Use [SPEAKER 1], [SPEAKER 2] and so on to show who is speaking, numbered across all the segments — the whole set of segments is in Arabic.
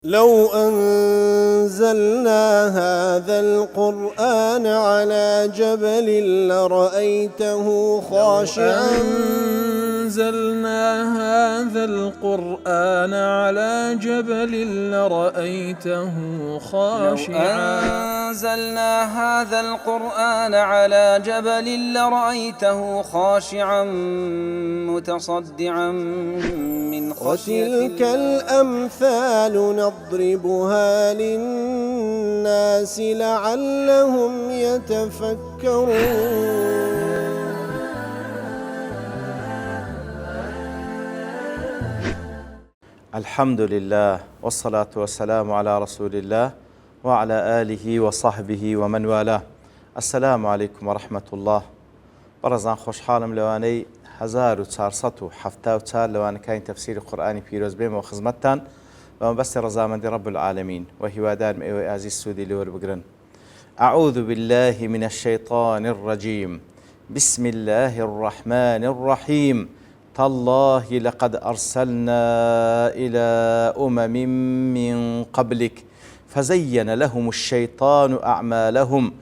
[SPEAKER 1] لو أنزلنا هذا القرآن على جبل لرأيته خاشعا
[SPEAKER 2] أنزلنا هذا القرآن على جبل لرأيته خاشعا
[SPEAKER 3] أنزلنا هذا القرآن على جبل لرأيته خاشعا متصدعا من خشية
[SPEAKER 1] وتلك الأمثال نضربها للناس لعلهم يتفكرون.
[SPEAKER 4] الحمد لله والصلاة والسلام على رسول الله وعلى آله وصحبه ومن والاه. السلام عليكم ورحمة الله. بەڕێزان خۆشحاڵم لەوانەی 1474 لەوانەکانی تەفسیری قورئانی پیرۆز بێمەوە خزمەتتان بە مەبەستی ڕەزامەندی رب العالمین و هیوادارم ئێوەی ئازیز سوودی لێوەربگرن. أعوذ بالله من الشيطان الرجيم. بسم الله الرحمن الرحيم. تالله لقد أرسلنا إلى أمم من قبلك فزين لهم الشيطان أعمالهم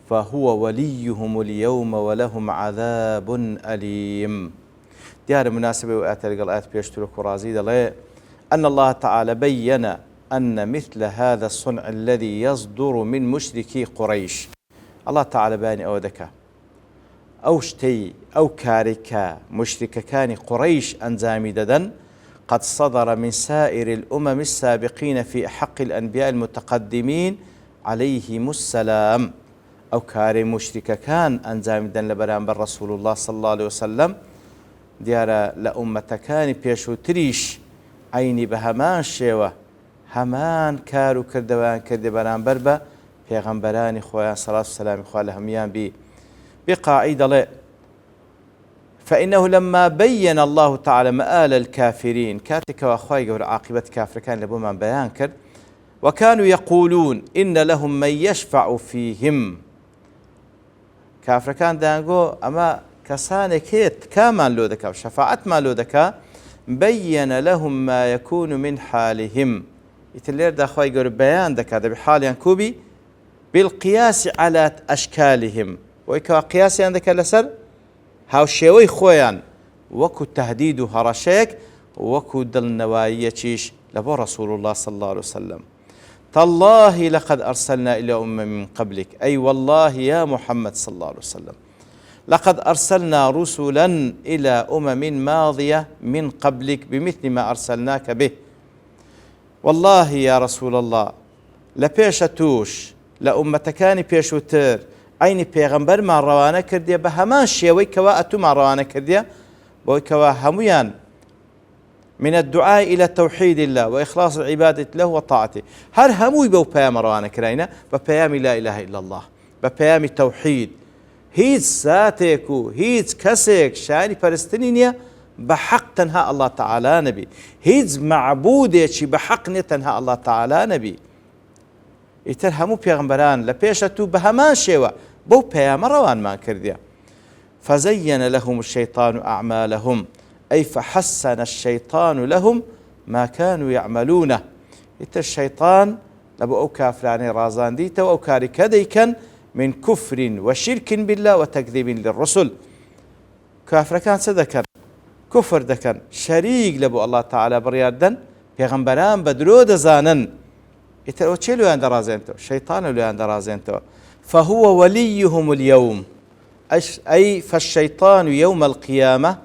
[SPEAKER 4] فهو وليهم اليوم ولهم عذاب أليم. ديار مناسبة وآيات الآيات بيشترك رازي دلي أن الله تعالى بين أن مثل هذا الصنع الذي يصدر من مشركي قريش. الله تعالى باني أودك أو شتي أو كاركا مشرك كان قريش أنزامي ددن قد صدر من سائر الأمم السابقين في حق الأنبياء المتقدمين عليهم السلام. أو كاري مشرك كان أنزامي ددن لبران بالرسول الله صلى الله عليه وسلم ديارة لأمة كان بيشو تريش عيني بهمان شيوة همان كارو كردوان كردبران بربا پیغمبران خواه صلاة والسلام خواه لهميان بي بقاعدة لا فإنه لما بين الله تعالى مآل الكافرين كاتك وأخوي قول عاقبة كافر كان لبوما بيان كر وكانوا يقولون إن لهم من يشفع فيهم كافر كان دانقو أما كسانكيت كامان لو دكا وشفاعت ما لو دكا بين لهم ما يكون من حالهم يتلير دا أخوي قول بيان دكا دا بحال ينكوبي بالقياس على أشكالهم ويكوا قياسي عندك لسر هاو شيوي خويان وكو تهديد هرشيك وكو دل نوايتشيش لبو رسول الله صلى الله عليه وسلم. تالله لقد أرسلنا إلى من قبلك أي والله يا محمد صلى الله عليه وسلم لقد أرسلنا رسلا إلى ماضية من قبلك بمثل ما أرسلناك به. والله يا رسول الله لبيشتوش لأمتكاني بيشوتر عيني پیغمبر ما روانه کردیه به همان شیوی کوا اتو ما روانه کردیه بوی کوا همویان من الدعاء إلى توحيد الله وإخلاص العبادة له وطاعته هر هموي بو پیام روانه کراینه و پیام لا إله إلا الله و پیام توحید هیچ ذاتك هیچ کسك شانی پرستنی نیه بحق تنها الله تعالى نبي هیچ معبوده چی بحق نتنها الله تعالى نبي ئیتر هەموو پێغمبەران لە پێشەتوو بە هەمان شێوە بەو پەیامە ڕەوانمان کردیە. فزين لهم الشيطان أعمالهم أي فحسن الشيطان لهم ما كانوا يعملونه. ئیتر الشيطان لەبۆ ئەو کافرانەی ڕازاندیتەوە ئەو کاری کە دەیکەن من كفر وشرك بالله وتكذيب للرسل. کافرەکان چ دەکەن؟ کوفر دەکەن، شەریک لە بۆ الله تعالى بڕیاردەن، پێغمبەران بە درۆ دەزانن. ئیتر ئەو چێ لێیان دەڕازێنتەوە؟ شەیتانە لێیان دەڕازێنتەوە. فهو وليهم اليوم أي فالشيطان يوم القيامة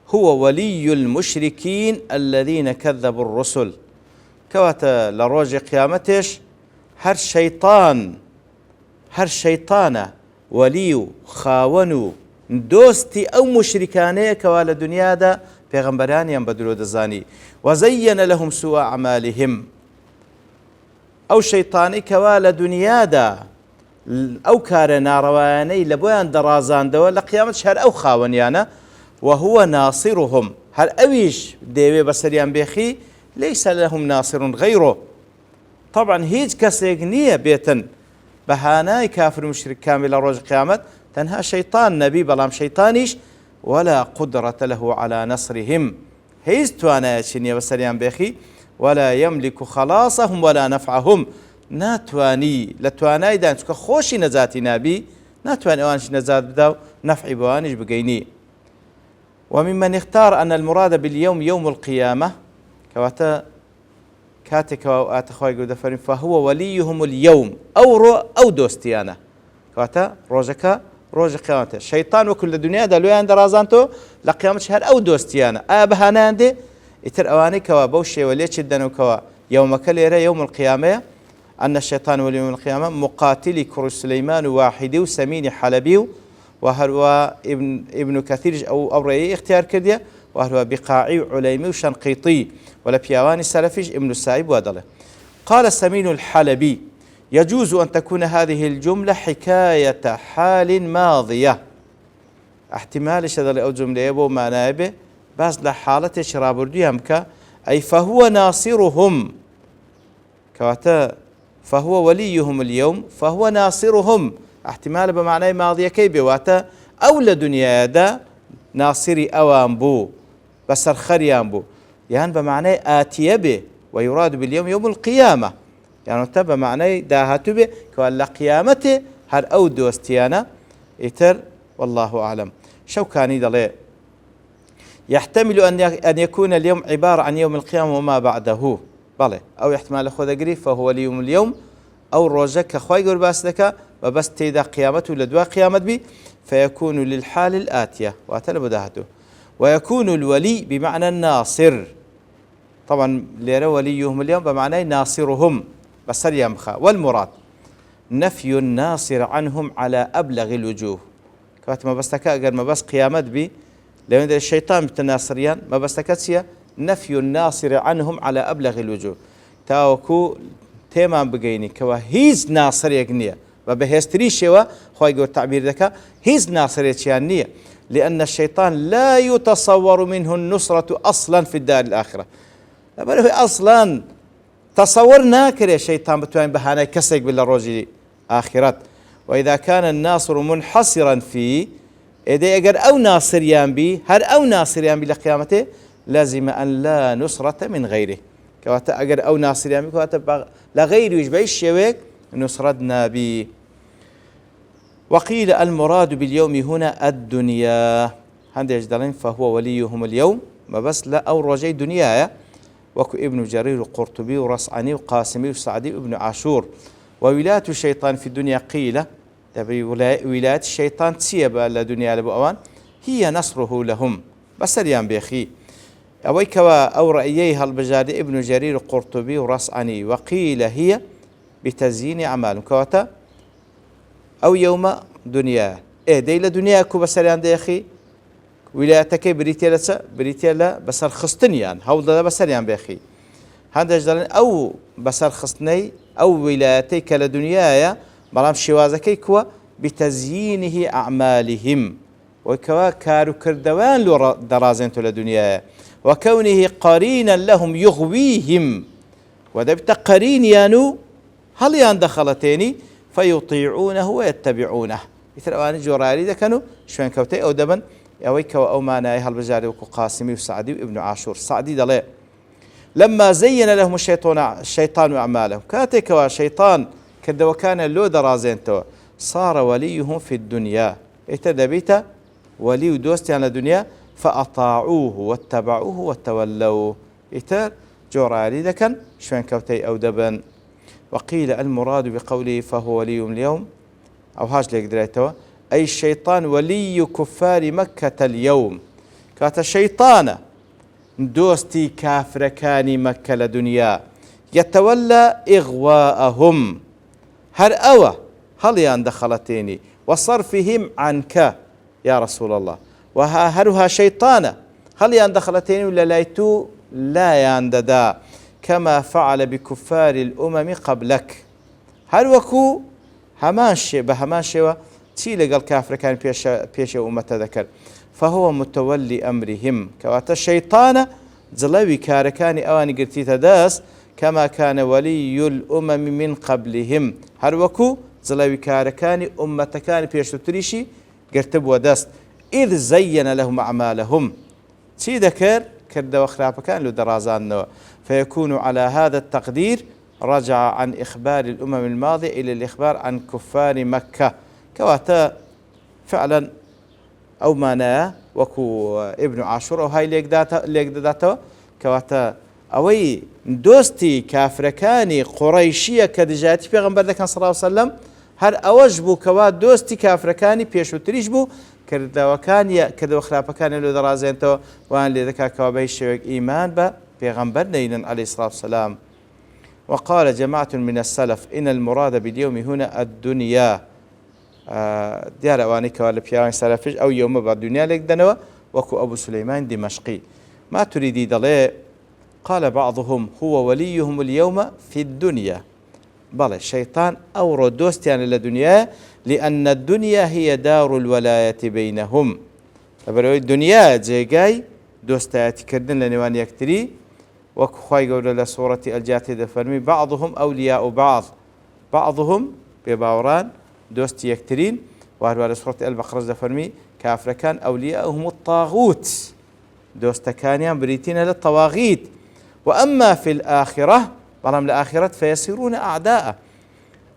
[SPEAKER 4] هو ولي المشركين الذين كذبوا الرسل. كواتا لروج قيامتش هر شيطان ولي خاونو دوستي أو مشركاني كوالا دنيا دا پیغمبراني بدلو دزاني وزين لهم سوء أعمالهم. أو شيطاني كوالا دنيا دا أو كارنا رواني لبوان درازان دوا لقيامة شهر أو خاونيانا وهو ناصرهم. هل أويش ديوي بسريان بيخي ليس لهم ناصر غيره. طبعا هيج كسيقنية بيتن بهاناي كافر مشرك كامل روج قيامة تنها شيطان نبي بلام شيطانيش ولا قدرة له على نصرهم. هيز توانا شنية بسريان بيخي ولا يملك خلاصهم ولا نفعهم ناتواني لتواناي دانش كخوشي نزاتي نابي ناتواني اوانش نزات بداو نفعي بوانش بقيني. وممن اختار أن المراد باليوم يوم القيامة كواتا كاتك وآتخوي قد فرين فهو وليهم اليوم أو دوستيانا كواتا روجك روج قيامته شيطان وكل الدنيا دلوي عند رازانتو لقيامة شهر أو دوستيانا أبهانا عندي يتر أواني كوا بوشي وليش الدنو كوا يوم كليرة يوم القيامة أن الشيطان ولي يوم القيامة مقاتلي كرش سليمان واحدي وسمين حلبي وهو ابن كثير أو رأي اختيار كردية وهو بقاعي عليمي وشنقيطي ولا بيواني سلفيج ابن السائب وادله. قال السمين الحلبي يجوز أن تكون هذه الجملة حكاية حال ماضية احتمال شذل أو جملة يبو ما نائبه بس لحالة شرابرديهم أي فهو ناصرهم كواتا فهو وليهم اليوم فهو ناصرهم احتمال بمعنى ماضية كي بواتا أولى دنيا دا ناصري أوان بو بسر خريان بو يعني بمعنى آتي به ويراد باليوم يوم القيامة يعني تبا معنى داهاتو به كوالا قيامته هر أو دوستيانا إتر والله أعلم. شوكاني دلي يحتمل أن يكون اليوم عبارة عن يوم القيامة وما بعده بله أو احتمال أخذ قريب فهو اليوم اليوم أو روجك أخوي قول باسدك وبس تيدا قيامته لدوا قيامت بي فيكون للحال الآتية واتنا بداهته. ويكون الولي بمعنى الناصر طبعا ليرى وليهم اليوم بمعنى ناصرهم بسر يمخى. والمراد نفي الناصر عنهم على أبلغ الوجوه كوات ما بستكا قال ما بس قيامت بي لو عند الشيطان بتناصريان ما بستكتسيا نفي الناصر عنهم على أبلغ الوجوه تاوكو تمام بقيني كوا هيز ناصر يقنية وبهستري شوا خوي يقول تعبير ذكا هيز ناصر يتشانية لأن الشيطان لا يتصور منه النصرة أصلا في الدار الآخرة بل هو أصلا تصورنا كري الشيطان بتوين بهانا كسيك بالروجي آخرات. وإذا كان الناصر منحصرا في إذا أجر أو ناصريان بي هر أو ناصريان بي لقيامته لازم أن لا نصرة من غيره كواتا أجر أو ناصريان بي كواتا لغير يجبع الشيوك نصرتنا بي. وقيل المراد باليوم هنا الدنيا هندي يجدلين فهو وليهم اليوم ما بس لا أو رجي دنيا وكو ابن جرير القرطبي ورصعني وقاسمي وسعدي وابن عاشور. وولاية الشيطان في الدنيا قيل ولاية الشيطان تسيب الدنيا لبؤوان هي نصره لهم بس اليوم بيخي أويكوا أو رأييها البجاري ابن جرير القرطبي ورصعني. وقيل هي بتزيين أعمالهم كواتا أو يوم دنيا ديلا دنيا كو بسريان دي أخي ولايتك بريتيلا بسر خستنيان هودا بسريان بأخي هذا جدلن أو بسر خستني أو ولايتك لدنيايا بلام شوازكي كوا بتزيينه أعمالهم وكوا كارو كردوان لو درازنتو لدنيايا وكونه قرينا لهم يغويهم ودبت قرين يانو هل يان دخلتيني فيطيعونه ويتبعونه مثل أواني جورالي ده كانوا شوين كوتي أو دبن أويك أو ماناي هالبجاري وكو قاسمي وسعدي وابن عاشور. سعدي دلي لما زين لهم الشيطان أعمالهم كاتك وشيطان كد وكان اللو درازينتو صار وليهم في الدنيا اتدبيت ولي دوستي على الدنيا فأطاعوه واتبعوه وتولوا إتر جورالي ده كان شوين كوتي أو دبن. وقيل المراد بقوله فهو ولي اليوم أو هاج ليك دريتوا أي الشيطان ولي كفار مكة اليوم كات الشيطان دوستي كافر كاني مكة لدنيا يتولى إغواءهم هر أوى هل يان دخلتيني وصرفهم عنك يا رسول الله وهرها شيطان هل يان دخلتيني ولا لايتو لا يان ددا كما فعل بكفار الأمم قبلك هل وكو هماشي بهماشي تيلي قال كافر كان بيش أمة ذكر فهو متولي أمرهم كوات الشيطان زلوي كاركاني أواني قرتي تداس كما كان ولي الأمم من قبلهم هل وكو زلوي كاركاني أمة كان بيش تريشي قرتب وداست إذ زين لهم أعمالهم تي ذكر كردەوە خراپەکان لە دەڕازاندنەوە فيكون على هذا التقدير رجع عن إخبار الأمم الماضية إلى الإخبار عن كفار مكة كواتا فعلا أو معناه وكو ابن عاشور أو هاي ليك داتوا كواتا أوي دوستي كافركاني قريشية كدجاتي پیغمبر دكان صلى الله عليه وسلم هر أوج بو كوا دوستي كافركاني پیشوتریش بو کردەوە خراپەکانی لێ دەڕازێنەوە وان لێ دەکا کەوا بەهیچ شێوەیەک ئیمان بە پێغەمبەر نەینن عليه الصلاة والسلام. وقال جماعة من السلف إن المراد باليوم هنا الدنيا دیارە ئەوانەی کەوا لە پیاوانی سەلەفیش ئەو یۆمە بە دنیا لێک دەنەوە وەکو ئەبو سولەیمان دمشقی ما تريدي دەڵێ قال بعضهم هو وليهم اليوم في الدنيا بەڵێ شەیطان ئەوڕۆ دۆستیان لە دنیا لأن الدنيا هي دار الولاية بينهم لەبەرەوەی دنیا جێگای دۆستایەتیکردن لە نێوان یەکتری وەکو خوای گەورە لە سوورەتی ئەلجاتی دەفەرمی بعضهم أولياء بعض بعضهم بێباوەڕان دۆستی یەکترین وهروە لە سوورەتی ئەلبەقرە دەفەرمی کافرەکان ئەولیاءهم الطاغوت دۆستەکانیان بریتینە لە تەواغیت وأما في الآخرة بەڵام لە ئاخرەت فيصيرون أعداء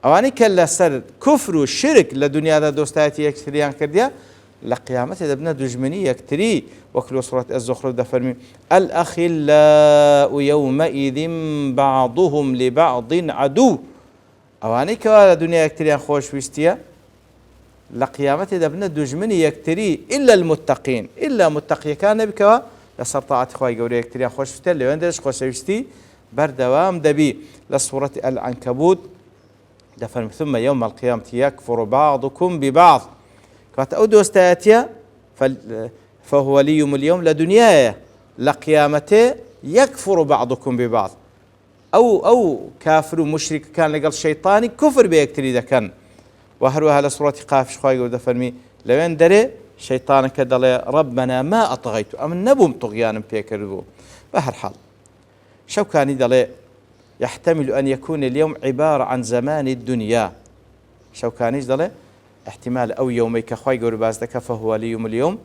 [SPEAKER 4] ئەوانەی کە لەسەر کوفر و شرک لە دنیادا دۆستایەتی یەکتریان کردیا لە قیامەتێ دەبنە دوژمنی یەکتری وەکو لە سوورەتی الزخرف دەفەرمی الأخلاء يومئذ بعضهم لبعض عدو ئەوانەی کەوا لە دنیا یەکتریان خۆشویستیە لە قیامەتێ دەبنە دوژمنی یەکتری إلا المتقين إلا متقیەکان نەبکەوە لەسەر تاعاتی خوای گەورە یەکتریان خۆشویستە لەوێن دەش خۆشەویستی بەردەوام دەبی لە سوورەتی العنکەبوت دەفەرمی ثم يوم القيامة يكفر بعضكم ببعض کاتە ئەو دۆستایەتیە فهو وليهم اليوم لە دنیایە لە قیامەتێ يكفر بعضكم ببعض ئەو کافر و مشریکەکان لەگەڵ شەیطانی کوفر بە یەکتری دەکەن و هەروەها لە سوورەتی قافش خوای گەورە دەفەرمی لەوێن دەرێ شەیطانەکە دەڵێ ربنا ما أطغيت ئەمن نەبووم طغیانم پێکرد بوو بە هەر حاڵ شوكاني دەڵێ يحتمل أن يكون اليوم عبارة عن زمان الدنيا شوكانيش دەڵێ احتمال أو يومي كخواي قول باز دكا فهو وليهم اليوم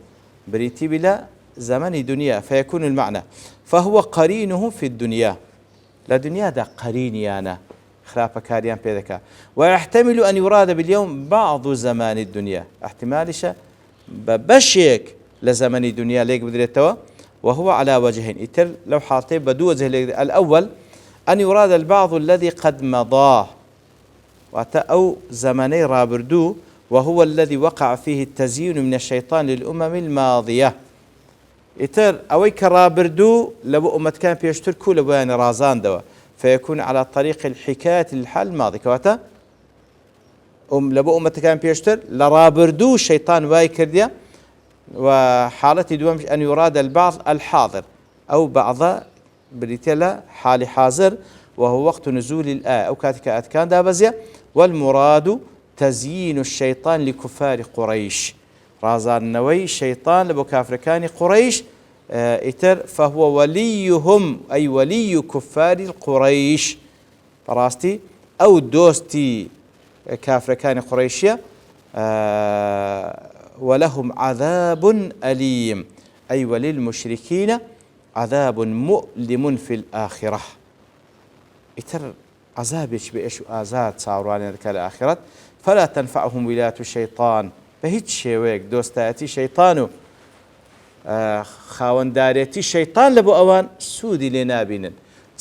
[SPEAKER 4] بريتي بلا زمن دنيا فيكون المعنى فهو قرينه في الدنيا لا دنيا دا قريني أنا خلافة كاريان بيدكا ويحتمل أن يراد باليوم بعض زمان الدنيا احتمالش ببشيك لزمن الدنيا ليك بدريتوا وهو على وجهين إتر لو حاطين بدو وجه الأول أن يراد البعض الذي قد مضاه أو زمني رابردو وهو الذي وقع فيه التزيين من الشيطان للأمم الماضية إتر أويك رابردو لبو أمت كان بيشتر كل بيان رازان دوا فيكون على طريق الحكاية للحال الماضي كواتا لبو أمت كان بيشتر لرابردو الشيطان واي كرديا وحالتي دوام أن يراد البعض الحاضر أو بعض بريتلا حال حاضر وهو وقت نزول الآية أو كاتك أتكان دابزيا والمراد تزيين الشيطان لكفار قريش رازان نوي شيطان لبو كافركان قريش إتر فهو وليهم أي ولي كفار قريش فراستي أو دوستي كافركان قريشية ولهم عذاب أليم أي وللمشركين عذاب مؤلم في الآخرة إتر عذابش بإيش آزاد صاروا ذلك الآخرة فلا تنفعهم ولاية الشيطان بهيج شيويك دوستاتي شيطانو خاوەندارێتی شەیطان لە بۆ ئەوان سوودی لێ نابینن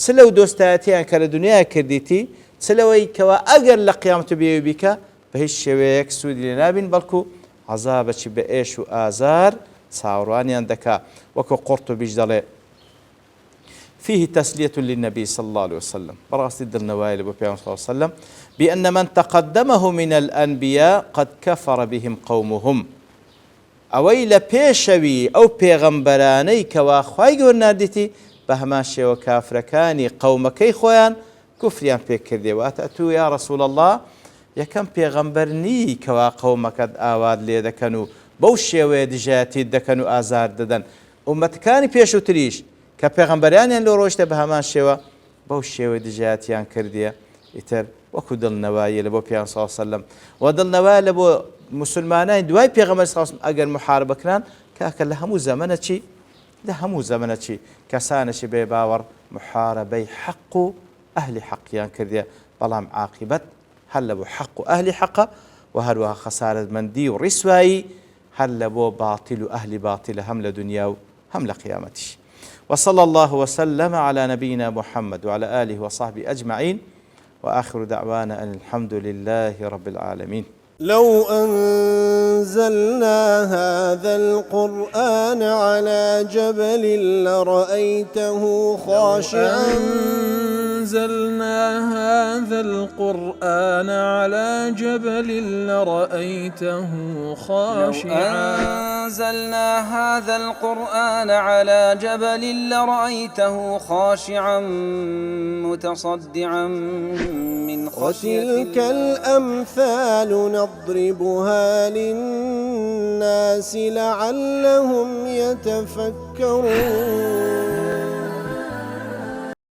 [SPEAKER 4] چ لەو دۆستایەتیان کە لە دنیا کردیتی چ لەوەی کەوا ئەگەر لە قیامەت بێ بیکە بە هیچ شێوەیەک سوودی لێ نابین بەڵکو عەزابەکی بە ئێش و ئازار چاوەڕوانیان دەکا وەکو قورتوبیش دەڵێ فيه تسلية للنبي صلى الله عليه وسلم براستي دلنواي لبو بيان صلى الله عليه وسلم بأن من تقدمه من الأنبياء قد كفر بهم قومهم ئەوەی لە پێشەوی ئەو پێغەمبەرانەی کەوا خوای گەورە ناردیتی بە هەمان شێوە کافرەکانی قەومەکەی خۆیان کوفریان پێکردێ واتە تو یا ڕەسوول الله یەکەم پێغەمبەرنی کەوا قەومەکەت ئاوات لێ دەکەن و بەو شێوەیە دژایەتیت دەکەن و ئازار دەدەن ئومەتەکانی پێشووتریش کە پێغەمبەرانیان لۆ ڕۆیشتە بە هەمان شێوە بەو شێوەی دژایەتیان کردیە ئیتر وەکو دڵنەواییە لە بۆ پێیان سەڵ سەلەم و دڵنەوایە لە بۆ مسلمانان دوای پێغەمبەر سەڵ ئەگەر محاربەکران کاکە لە هەموو زەمەنە چی لە هەموو زەمنەچی کەسانێکی بێ باوەڕ محارەبەی حەق و ئەهلی حەقیان کردێ، بەڵام عاقبەت هەر لە بۆ حەق و ئەهلی حەقە و هەروەها خەسارەتمەندی و ڕیسوایی هەر لە بۆ باتیل و ئەهلی باتیلە هەم لە دنیا و هەم لە قیامەتیش. وصلى الله وسلم على نبينا محمد وعلى آله وصحبه أجمعين وآخر دعوانا أن الحمد لله رب العالمين.
[SPEAKER 1] لو أنزلنا هذا القرآن على جبل لرأيته خاشعا
[SPEAKER 2] أنزلنا هذا القرآن على جبل لرأيته خاشعا
[SPEAKER 3] أنزلنا هذا القرآن على جبل لرأيته خاشعا متصدعا من خشية الله.
[SPEAKER 1] وتلك الأمثال نضربها للناس لعلهم يتفكرون.